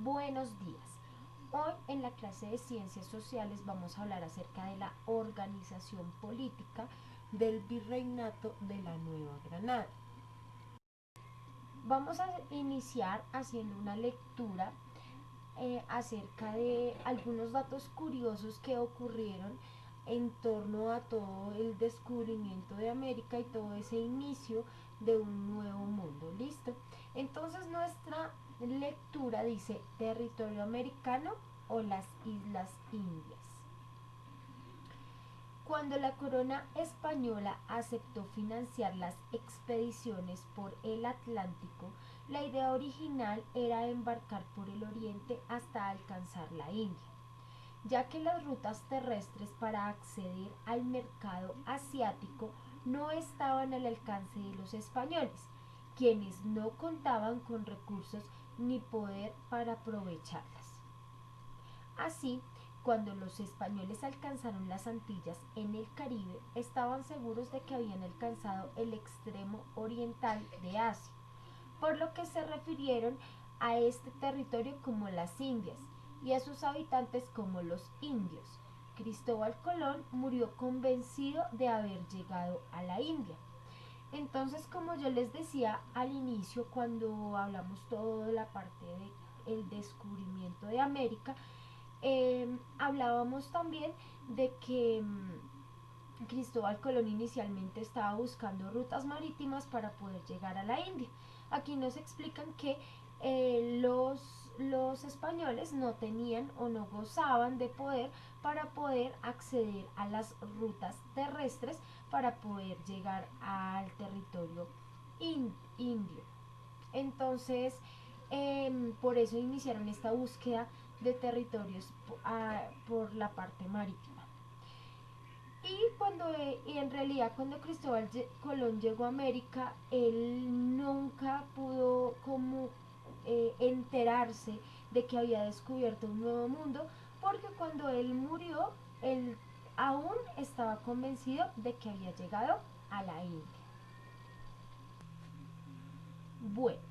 Buenos días. Hoy en la clase de Ciencias Sociales vamos a hablar acerca de la organización política del Virreinato de la Nueva Granada. Vamos a iniciar haciendo una lectura acerca de algunos datos curiosos que ocurrieron en torno a todo el descubrimiento de América y todo ese inicio de un nuevo mundo. ¿Listo? Entonces nuestra lectura dice territorio americano o las Islas Indias. Cuando la corona española aceptó financiar las expediciones por el Atlántico, la idea original era embarcar por el oriente hasta alcanzar la India, ya que las rutas terrestres para acceder al mercado asiático no estaban al alcance de los españoles, quienes no contaban con recursos ni poder para aprovecharlas. Así, cuando los españoles alcanzaron las Antillas en el Caribe, estaban seguros de que habían alcanzado el extremo oriental de Asia, por lo que se refirieron a este territorio como las Indias y a sus habitantes como los indios. Cristóbal Colón murió convencido de haber llegado a la India. Entonces, como yo les decía al inicio, cuando hablamos toda la parte del descubrimiento de América, hablábamos también de que Cristóbal Colón inicialmente estaba buscando rutas marítimas para poder llegar a la India. Aquí nos explican que los españoles no tenían o no gozaban de poder para poder acceder a las rutas terrestres para poder llegar al territorio indio. Entonces, por eso iniciaron esta búsqueda de territorios por la parte marítima. Y en realidad cuando Cristóbal Colón llegó a América, él nunca pudo como enterarse de que había descubierto un nuevo mundo, porque cuando él murió, él aún estaba convencido de que había llegado a la India. Bueno,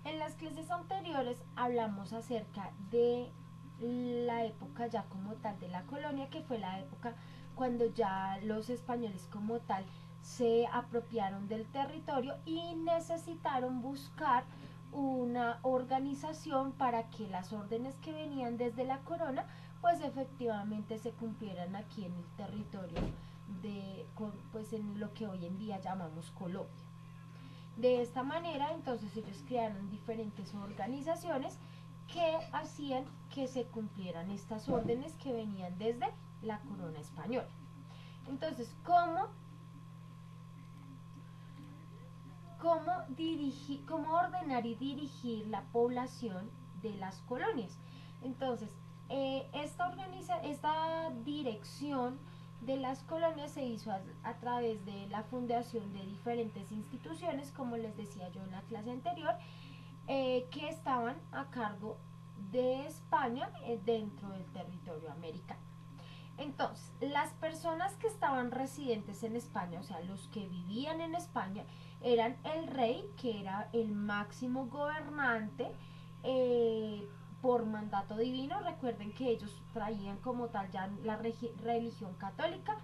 en las clases anteriores hablamos acerca de la época ya como tal de la colonia, que fue la época cuando ya los españoles como tal se apropiaron del territorio y necesitaron buscar una organización para que las órdenes que venían desde la corona pues efectivamente se cumplieran aquí en el territorio pues en lo que hoy en día llamamos Colombia. De esta manera, entonces ellos crearon diferentes organizaciones que hacían que se cumplieran estas órdenes que venían desde la corona española. Entonces, cómo ordenar y dirigir la población de las colonias? Entonces, esta dirección de las colonias se hizo a través de la fundación de diferentes instituciones, como les decía yo en la clase anterior, que estaban a cargo de España dentro del territorio americano. Entonces, las personas que estaban residentes en España, o sea, los que vivían en España, eran el rey, que era el máximo gobernante por mandato divino. Recuerden que ellos traían como tal ya la religión católica.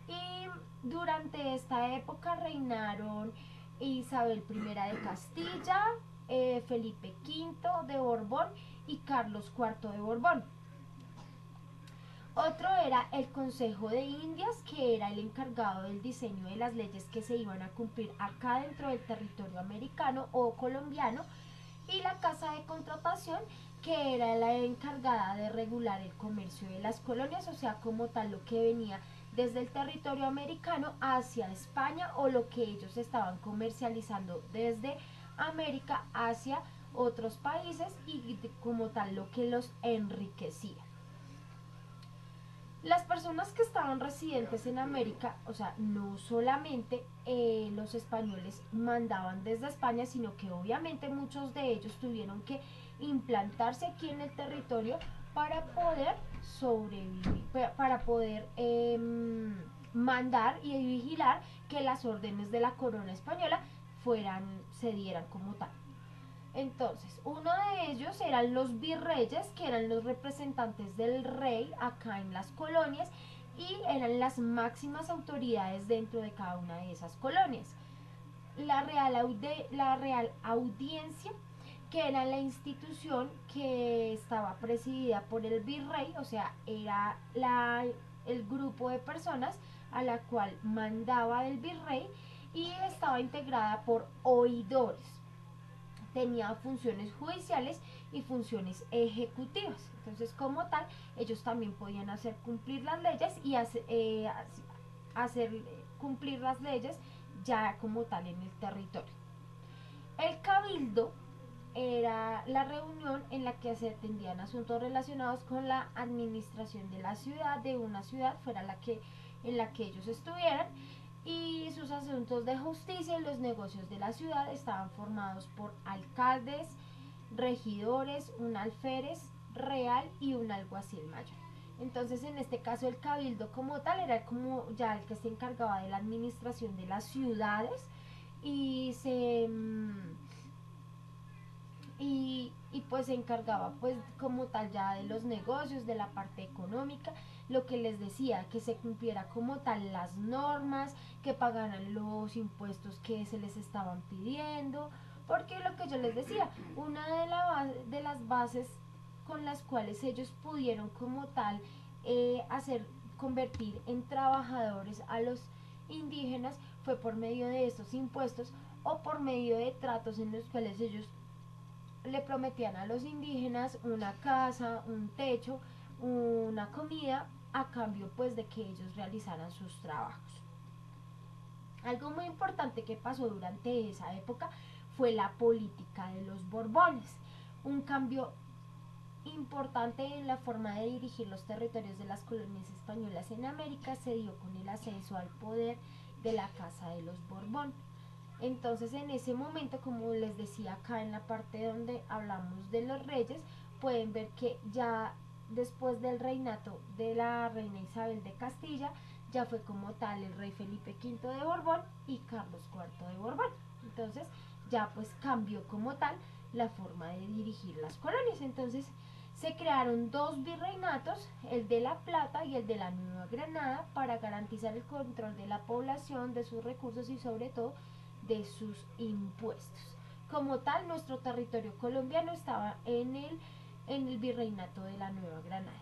Y durante esta época reinaron Isabel I de Castilla, Felipe V de Borbón y Carlos IV de Borbón. Otro era el Consejo de Indias, que era el encargado del diseño de las leyes que se iban a cumplir acá dentro del territorio americano o colombiano, y la Casa de Contratación, que era la encargada de regular el comercio de las colonias, o sea, como tal lo que venía desde el territorio americano hacia España o lo que ellos estaban comercializando desde América hacia otros países y como tal lo que los enriquecía. Las personas que estaban residentes en América, o sea, no solamente los españoles mandaban desde España, sino que obviamente muchos de ellos tuvieron que implantarse aquí en el territorio para poder sobrevivir, para poder mandar y vigilar que las órdenes de la corona española se dieran como tal. Entonces, uno de ellos eran los virreyes, que eran los representantes del rey acá en las colonias y eran las máximas autoridades dentro de cada una de esas colonias. La Real Audiencia, que era la institución que estaba presidida por el virrey, o sea, era el grupo de personas a la cual mandaba el virrey y estaba integrada por oidores. Tenía funciones judiciales y funciones ejecutivas. Entonces, como tal, ellos también podían hacer cumplir las leyes y hacer cumplir las leyes ya como tal en el territorio. El cabildo era la reunión en la que se atendían asuntos relacionados con la administración de la ciudad, de una ciudad fuera en la que ellos estuvieran, y sus asuntos de justicia y los negocios de la ciudad estaban formados por alcaldes, regidores, un alférez real y un alguacil mayor. Entonces, en este caso, el cabildo como tal era como ya el que se encargaba de la administración de las ciudades y pues se encargaba pues como tal ya de los negocios, de la parte económica, lo que les decía, que se cumpliera como tal las normas, que pagaran los impuestos que se les estaban pidiendo, porque lo que yo les decía, una de las bases con las cuales ellos pudieron como tal hacer convertir en trabajadores a los indígenas fue por medio de estos impuestos o por medio de tratos en los cuales ellos le prometían a los indígenas una casa, un techo, una comida a cambio pues de que ellos realizaran sus trabajos. Algo muy importante que pasó durante esa época fue la política de los Borbones, un cambio importante en la forma de dirigir los territorios de las colonias españolas en América se dio con el ascenso al poder de la Casa de los Borbón. Entonces, en ese momento, como les decía acá en la parte donde hablamos de los reyes, pueden ver que ya después del reinato de la reina Isabel de Castilla, ya fue como tal el rey Felipe V de Borbón y Carlos IV de Borbón. Entonces, ya pues cambió como tal la forma de dirigir las colonias. Entonces, se crearon dos virreinatos, el de La Plata y el de la Nueva Granada, para garantizar el control de la población, de sus recursos y sobre todo de sus impuestos. Como tal, nuestro territorio colombiano estaba en el virreinato de la Nueva Granada.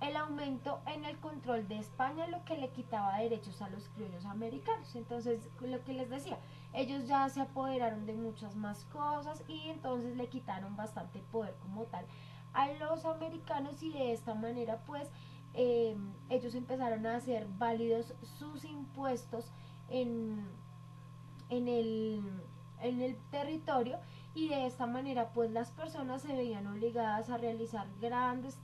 El aumento en el control de España lo que le quitaba derechos a los criollos americanos. Entonces, lo que les decía, ellos ya se apoderaron de muchas más cosas y entonces le quitaron bastante poder como tal a los americanos y de esta manera pues ellos empezaron a hacer válidos sus impuestos en, en, el, en el territorio y de esta manera pues las personas se veían obligadas a realizar grandes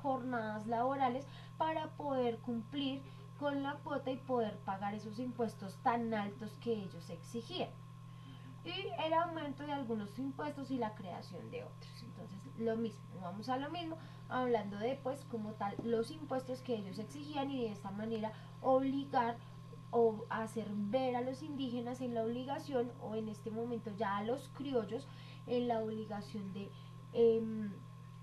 jornadas laborales para poder cumplir con la cuota y poder pagar esos impuestos tan altos que ellos exigían y el aumento de algunos impuestos y la creación de otros. Entonces, lo mismo, vamos a lo mismo, hablando de pues como tal los impuestos que ellos exigían y de esta manera obligar o hacer ver a los indígenas en la obligación o en este momento ya a los criollos en la obligación de eh,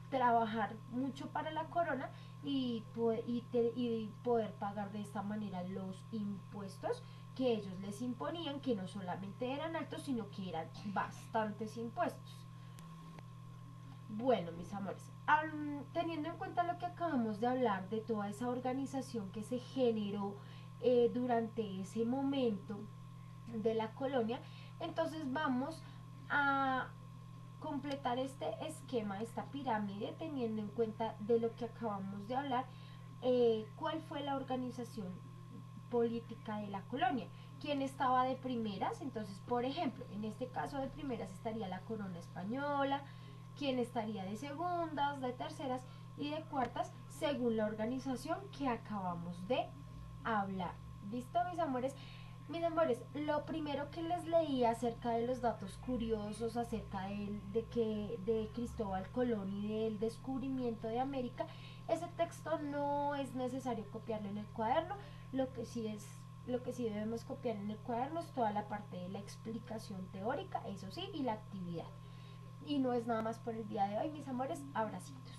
trabajar mucho para la corona y poder pagar de esta manera los impuestos que ellos les imponían, que no solamente eran altos, sino que eran bastantes impuestos. Bueno, mis amores, teniendo en cuenta lo que acabamos de hablar de toda esa organización que se generó durante ese momento de la colonia, entonces vamos a completar este esquema, esta pirámide, teniendo en cuenta de lo que acabamos de hablar, cuál fue la organización política de la colonia. ¿Quién estaba de primeras? Entonces, por ejemplo, en este caso de primeras estaría la corona española, quién estaría de segundas, de terceras y de cuartas, según la organización que acabamos de hablar. ¿Listo, mis amores? Mis amores, lo primero que les leí acerca de los datos curiosos acerca de Cristóbal Colón y del descubrimiento de América, ese texto no es necesario copiarlo en el cuaderno, lo que sí es lo que sí debemos copiar en el cuaderno es toda la parte de la explicación teórica, eso sí, y la actividad. Y no es nada más por el día de hoy, mis amores, abracitos.